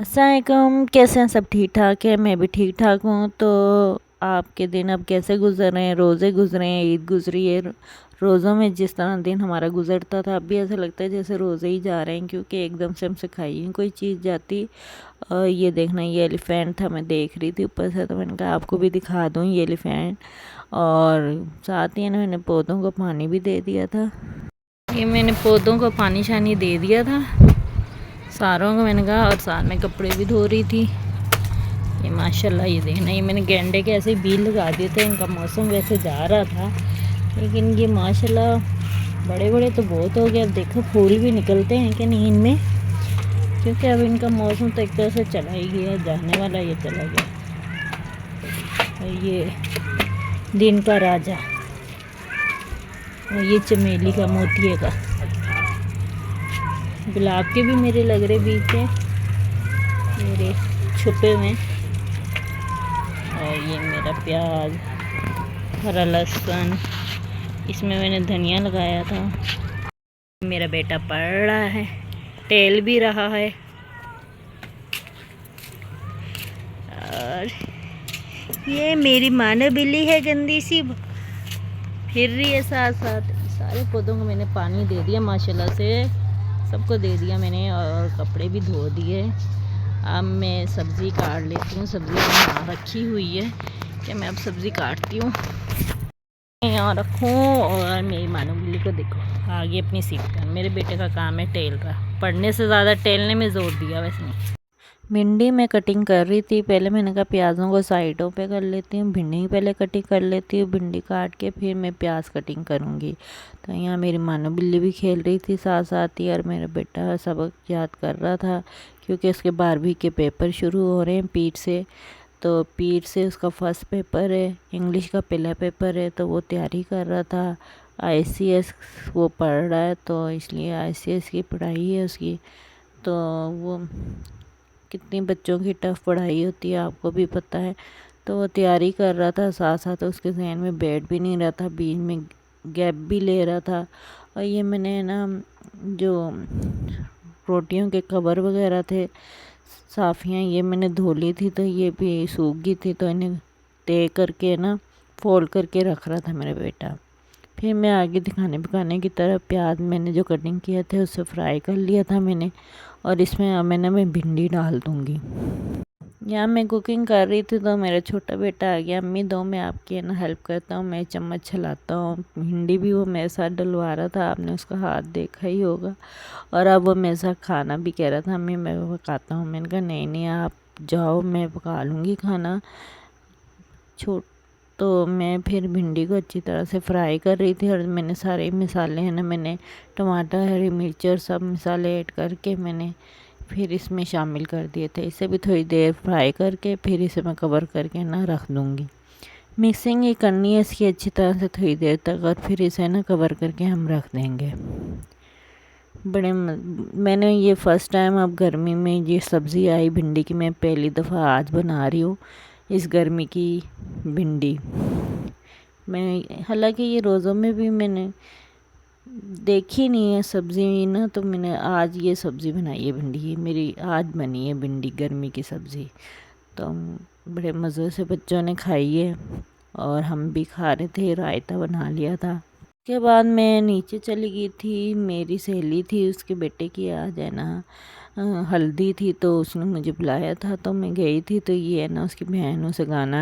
अस्सलाम वालेकुम, कैसे हैं सब? ठीक ठाक है, मैं भी ठीक ठाक हूँ। तो आपके दिन अब कैसे गुजर रहे हैं? रोज़े गुजरे हैं, ईद गुजरी है। रोज़ों में जिस तरह दिन हमारा गुजरता था, अब भी ऐसा लगता है जैसे रोज़े ही जा रहे हैं, क्योंकि एकदम से हमसे खाई ही कोई चीज़ जाती। और ये देखना, ये एलिफेंट था, मैं देख रही थी ऊपर से, तो मैंने कहा आपको भी दिखा दूँ ये एलिफेंट। और साथ ही ना मैंने पौधों को पानी भी दे दिया था। ये मैंने पौधों को पानी शानी दे दिया था सारों को, मैंने कहा। और साथ में कपड़े भी धो रही थी। ये माशाल्लाह, ये देखना, ये मैंने गेंडे के ऐसे बीज लगा दिए थे। इनका मौसम वैसे जा रहा था, लेकिन ये माशाल्लाह बड़े बड़े तो बहुत हो गए। अब देखो फूल भी निकलते हैं कि नहीं इनमें, क्योंकि अब इनका मौसम तो एक तरह से चला ही गया, जाने वाला ये चला गया। और ये दिन का राजा, और ये चमेली का, मोतिये का, गुलाब के भी मेरे लग रहे बीच में, मेरे छुपे हुए। और ये मेरा प्याज, हरा लहसुन, इसमें मैंने धनिया लगाया था। मेरा बेटा पढ़ रहा है, टेल भी रहा है। और ये मेरी मानो बिल्ली है, गंदी सी, फिर रही है साथ साथ। सारे पौधों को मैंने पानी दे दिया माशाल्लाह से, सबको दे दिया मैंने, और कपड़े भी धो दिए। अब मैं सब्ज़ी काट लेती हूँ। सब्ज़ी यहाँ रखी हुई है कि मैं अब सब्ज़ी काटती हूँ, यहाँ रखूँ। और मेरी मानो बिल्ली को देखो, आगे अपनी सीट पर। मेरे बेटे का काम है टेल रहा, पढ़ने से ज़्यादा टेलने में ज़ोर दिया वैसे। भिंडी मैं कटिंग कर रही थी। पहले मैंने कहा प्याज़ों को साइडों पे कर लेती हूँ, भिंडी पहले कटिंग कर लेती हूँ। भिंडी काट के फिर मैं प्याज कटिंग करूँगी। तो यहाँ मेरी मानो बिल्ली भी खेल रही थी साथ साथ ही, और मेरा बेटा सबक याद कर रहा था, क्योंकि उसके 12वीं के पेपर शुरू हो रहे हैं पीठ से। तो पीठ से उसका फर्स्ट पेपर है, इंग्लिश का पहला पेपर है, तो वो तैयारी कर रहा था। ICS वो पढ़ रहा है, तो इसलिए ICS की पढ़ाई है उसकी। तो वो कितनी बच्चों की टफ़ पढ़ाई होती है आपको भी पता है। तो वो तैयारी कर रहा था, साथ साथ उसके जहन में बैठ भी नहीं रहा था, बीच में गैप भी ले रहा था। और ये मैंने ना जो रोटियों के कवर वगैरह थे, साफ़ियाँ, ये मैंने धो ली थी, तो ये भी सूख गई थी, तो इन्हें तय करके ना फोल्ड करके रख रहा था मेरा बेटा। फिर मैं आगे दिखाने पकाने की तरफ, प्याज मैंने जो कटिंग किया था उससे फ्राई कर लिया था मैंने। और इसमें अब मैं भिंडी डाल दूँगी। यहाँ मैं कुकिंग कर रही थी, तो मेरा छोटा बेटा आ गया, अम्मी दो मैं आपकी है ना हेल्प करता हूँ, मैं चम्मच चलाता हूँ। भिंडी भी वो मेरे साथ डलवा रहा था, आपने उसका हाथ देखा ही होगा। और अब वो मेरे साथ खाना भी कह रहा था, अम्मी मैं पकाता हूँ। मैंने कहा नहीं नहीं, आप जाओ, मैं पका लूँगी खाना। छोट तो मैं फिर भिंडी को अच्छी तरह से फ्राई कर रही थी, और मैंने सारे मसाले हैं ना, मैंने टमाटर, हरी मिर्च और सब मसाले ऐड करके मैंने फिर इसमें शामिल कर दिए थे। इसे भी थोड़ी देर फ्राई करके फिर इसे मैं कवर करके ना रख दूँगी। मिक्सिंग ही करनी है इसकी अच्छी तरह से थोड़ी देर तक, और फिर इसे ना कवर करके हम रख देंगे। मैंने ये फ़र्स्ट टाइम अब गर्मी में ये सब्ज़ी आई भिंडी की, मैं पहली दफ़ा आज बना रही हूँ इस गर्मी की भिंडी। मैं हालांकि ये रोज़ों में भी मैंने देखी नहीं है सब्ज़ी ना, तो मैंने आज ये सब्ज़ी बनाई है भिंडी की, मेरी आज बनी है भिंडी गर्मी की सब्ज़ी। तो बड़े मज़े से बच्चों ने खाई है, और हम भी खा रहे थे, रायता बना लिया था। उसके बाद मैं नीचे चली गई थी, मेरी सहेली थी, उसके बेटे की आज है ना हल्दी थी, तो उसने मुझे बुलाया था, तो मैं गई थी। तो ये है ना उसकी बहन उसे गाना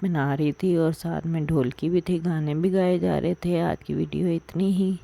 बना रही थी, और साथ में ढोलकी भी थी, गाने भी गाए जा रहे थे। आज की वीडियो इतनी ही।